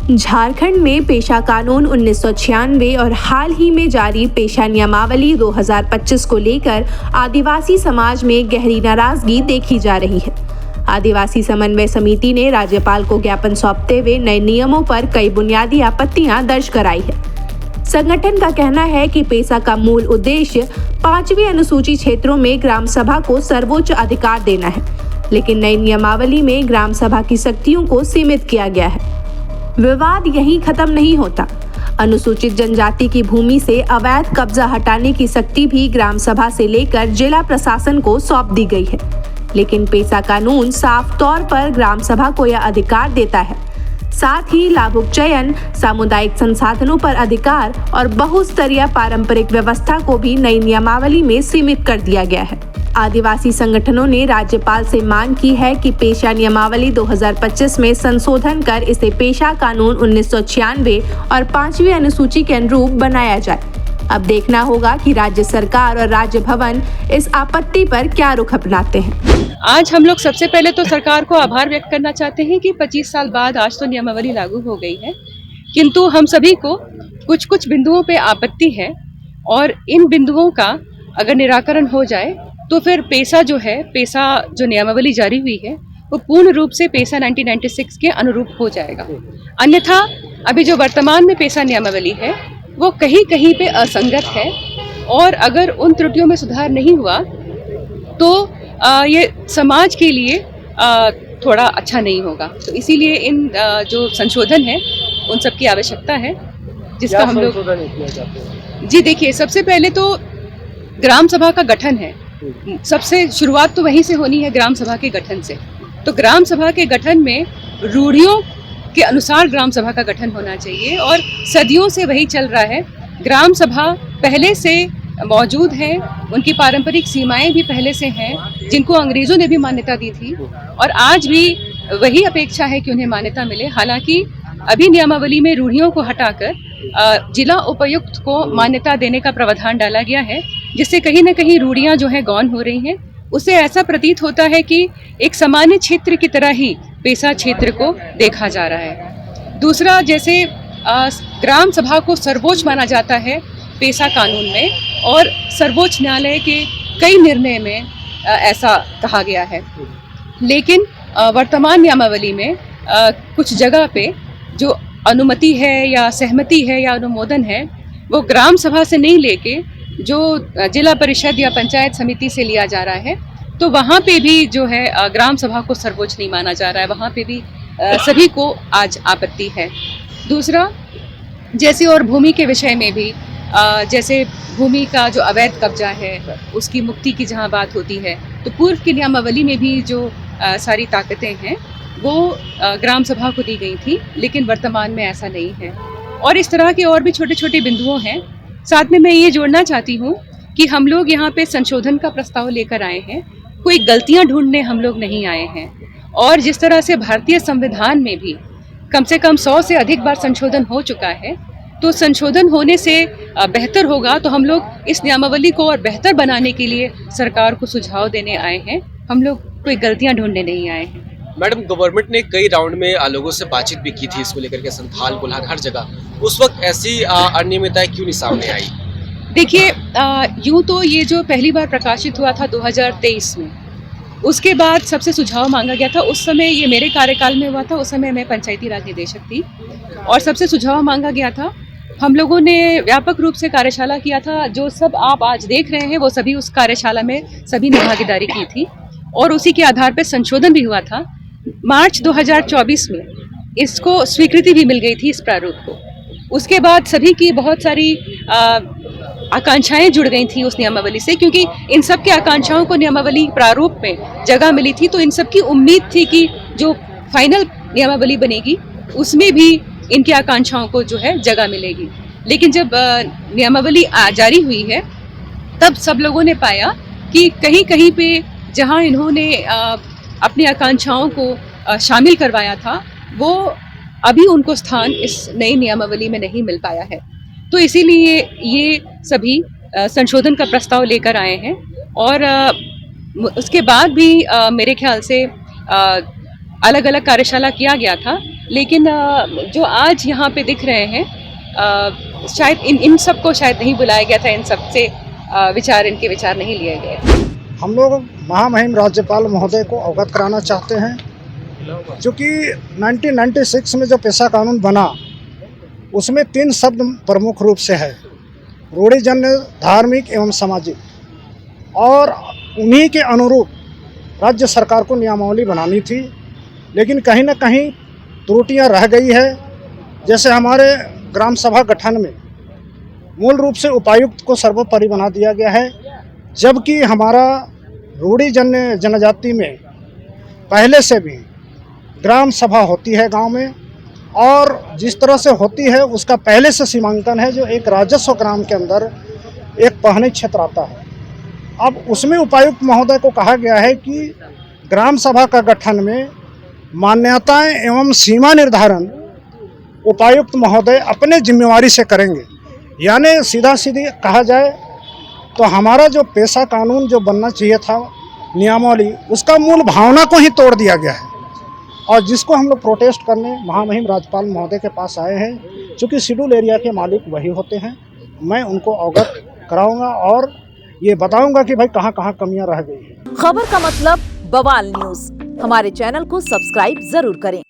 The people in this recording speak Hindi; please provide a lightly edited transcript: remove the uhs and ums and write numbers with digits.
झारखंड में पेशा कानून 1996 और हाल ही में जारी पेशा नियमावली 2025 को लेकर आदिवासी समाज में गहरी नाराजगी देखी जा रही है। आदिवासी समन्वय समिति ने राज्यपाल को ज्ञापन सौंपते हुए नए नियमों पर कई बुनियादी आपत्तियां दर्ज कराई है। संगठन का कहना है कि पेशा का मूल उद्देश्य 5वीं अनुसूची क्षेत्रों में ग्राम सभा को सर्वोच्च अधिकार देना है, लेकिन नई नियमावली में ग्राम सभा की शक्तियों को सीमित किया गया है। विवाद यहीं खत्म नहीं होता। अनुसूचित जनजाति की भूमि से अवैध कब्जा हटाने की शक्ति भी ग्राम सभा से लेकर जिला प्रशासन को सौंप दी गई है, लेकिन पेशा कानून साफ तौर पर ग्राम सभा को यह अधिकार देता है। साथ ही लाभुक चयन, सामुदायिक संसाधनों पर अधिकार और बहुस्तरीय पारंपरिक व्यवस्था को भी नई नियमावली में सीमित कर दिया गया है। आदिवासी संगठनों ने राज्यपाल से मांग की है कि पेशा नियमावली 2025 में संशोधन कर इसे पेशा कानून 1996 और 5वीं अनुसूची के अनुरूप बनाया जाए। अब देखना होगा कि राज्य सरकार और राज्य भवन इस आपत्ति पर क्या रुख अपनाते हैं। आज हम लोग सबसे पहले तो सरकार को आभार व्यक्त करना चाहते हैं कि 25 साल बाद आज तो नियमावली लागू हो गई है, किंतु हम सभी को कुछ कुछ बिंदुओं पे आपत्ति है और इन बिंदुओं का अगर निराकरण हो जाए तो फिर पेशा जो नियमावली जारी हुई है वो पूर्ण रूप से पेशा 1996 के अनुरूप हो जाएगा। अन्यथा अभी जो वर्तमान में पेशा नियमावली है वो कहीं कहीं पे असंगत है और अगर उन त्रुटियों में सुधार नहीं हुआ तो ये समाज के लिए थोड़ा अच्छा नहीं होगा। तो इसीलिए इन जो संशोधन है उन सब की आवश्यकता है, जिसका हम लोग जी देखिए, सबसे पहले तो ग्राम सभा का गठन है। सबसे शुरुआत तो वहीं से होनी है, ग्राम सभा के गठन से। तो ग्राम सभा के गठन में रूढ़ियों के अनुसार ग्राम सभा का गठन होना चाहिए और सदियों से वही चल रहा है। ग्राम सभा पहले से मौजूद है, उनकी पारंपरिक सीमाएं भी पहले से हैं, जिनको अंग्रेजों ने भी मान्यता दी थी और आज भी वही अपेक्षा है कि उन्हें मान्यता मिले। हालांकि अभी नियमावली में रूढ़ियों को हटाकर जिला उपायुक्त को मान्यता देने का प्रावधान डाला गया है, जिससे कहीं ना कहीं रूढ़ियां जो है गौण हो रही हैं। उससे ऐसा प्रतीत होता है कि एक सामान्य क्षेत्र की तरह ही पेशा क्षेत्र को देखा जा रहा है। दूसरा, जैसे ग्राम सभा को सर्वोच्च माना जाता है पेशा कानून में और सर्वोच्च न्यायालय के कई निर्णय में ऐसा कहा गया है, लेकिन वर्तमान नियमावली में कुछ जगह पे जो अनुमति है या सहमति है या अनुमोदन है वो ग्राम सभा से नहीं लेके जो जिला परिषद या पंचायत समिति से लिया जा रहा है। तो वहाँ पे भी जो है ग्राम सभा को सर्वोच्च नहीं माना जा रहा है, वहाँ पे भी सभी को आज आपत्ति है। दूसरा, जैसे और भूमि के विषय में भी जैसे भूमि का जो अवैध कब्जा है उसकी मुक्ति की जहाँ बात होती है, तो पूर्व की नियमावली में भी जो सारी ताकतें हैं वो ग्राम सभा को दी गई थी, लेकिन वर्तमान में ऐसा नहीं है। और इस तरह के और भी छोटे छोटे बिंदुओं हैं। साथ में मैं ये जोड़ना चाहती हूँ कि हम लोग यहाँ पे संशोधन का प्रस्ताव लेकर आए हैं, कोई गलतियाँ ढूंढने हम लोग नहीं आए हैं। और जिस तरह से भारतीय संविधान में भी कम से कम 100 से अधिक बार संशोधन हो चुका है, तो संशोधन होने से बेहतर होगा। तो हम लोग इस नियमावली को और बेहतर बनाने के लिए सरकार को सुझाव देने आए हैं, हम लोग कोई गलतियाँ ढूंढने नहीं आए हैं। मैडम, गवर्नमेंट ने कई राउंड में लोगों से बातचीत भी की थी इसको लेकर के, संथाल कोल्हार हर जगह। उस वक्त ऐसी अनियमितताएं क्यों नहीं सामने आई? देखिए, यूँ तो ये जो पहली बार प्रकाशित हुआ था 2023 में, उसके बाद सबसे सुझाव मांगा गया था। उस समय ये मेरे कार्यकाल में हुआ था, उस समय मैं पंचायती राज निदेशक थी और सबसे सुझाव मांगा गया था। हम लोगों ने व्यापक रूप से कार्यशाला किया था, जो सब आप आज देख रहे हैं वो सभी उस कार्यशाला में सभी ने भागीदारी की थी और उसी के आधार पर संशोधन भी हुआ था। मार्च 2024 में इसको स्वीकृति भी मिल गई थी, इस प्रारूप को। उसके बाद सभी की बहुत सारी आकांक्षाएं जुड़ गई थी उस नियमावली से, क्योंकि इन सब के आकांक्षाओं को नियमावली प्रारूप में जगह मिली थी। तो इन सब की उम्मीद थी कि जो फाइनल नियमावली बनेगी उसमें भी इनकी आकांक्षाओं को जो है जगह मिलेगी। लेकिन जब नियमावली जारी हुई है तब सब लोगों ने पाया कि कहीं कहीं पे जहां इन्होंने अपनी आकांक्षाओं को शामिल करवाया था वो अभी उनको स्थान इस नई नियमावली में नहीं मिल पाया है। तो इसीलिए ये सभी संशोधन का प्रस्ताव लेकर आए हैं और उसके बाद भी मेरे ख्याल से अलग अलग कार्यशाला किया गया था लेकिन जो आज यहाँ पे दिख रहे हैं शायद इन सबको शायद नहीं बुलाया गया था, इन सबसे इनके विचार नहीं लिए गए। हम लोग महामहिम राज्यपाल महोदय को अवगत कराना चाहते हैं, क्योंकि 1996 में जो पेशा कानून बना उसमें 3 शब्द प्रमुख रूप से है, रूढ़िजन्य, धार्मिक एवं सामाजिक, और उन्हीं के अनुरूप राज्य सरकार को नियमावली बनानी थी, लेकिन कहीं ना कहीं त्रुटियां रह गई है। जैसे हमारे ग्राम सभा गठन में मूल रूप से उपायुक्त को सर्वोपरि बना दिया गया है, जबकि हमारा रूढ़िजन्य जनजाति में पहले से भी ग्राम सभा होती है गांव में, और जिस तरह से होती है उसका पहले से सीमांकन है, जो एक राजस्व ग्राम के अंदर एक पहने क्षेत्र आता है। अब उसमें उपायुक्त महोदय को कहा गया है कि ग्राम सभा का गठन में मान्यताएं एवं सीमा निर्धारण उपायुक्त महोदय अपने जिम्मेवारी से करेंगे। यानी सीधा सीधी कहा जाए तो हमारा जो पेशा कानून जो बनना चाहिए था नियमावली, उसका मूल भावना को ही तोड़ दिया गया है, और जिसको हम लोग प्रोटेस्ट करने महामहिम राज्यपाल महोदय के पास आए हैं। चूँकि शेड्यूल एरिया के मालिक वही होते हैं, मैं उनको अवगत कराऊंगा और ये बताऊंगा कि भाई कहाँ कहाँ कमियां रह गई हैं। खबर का मतलब बवाल न्यूज, हमारे चैनल को सब्सक्राइब जरूर करें।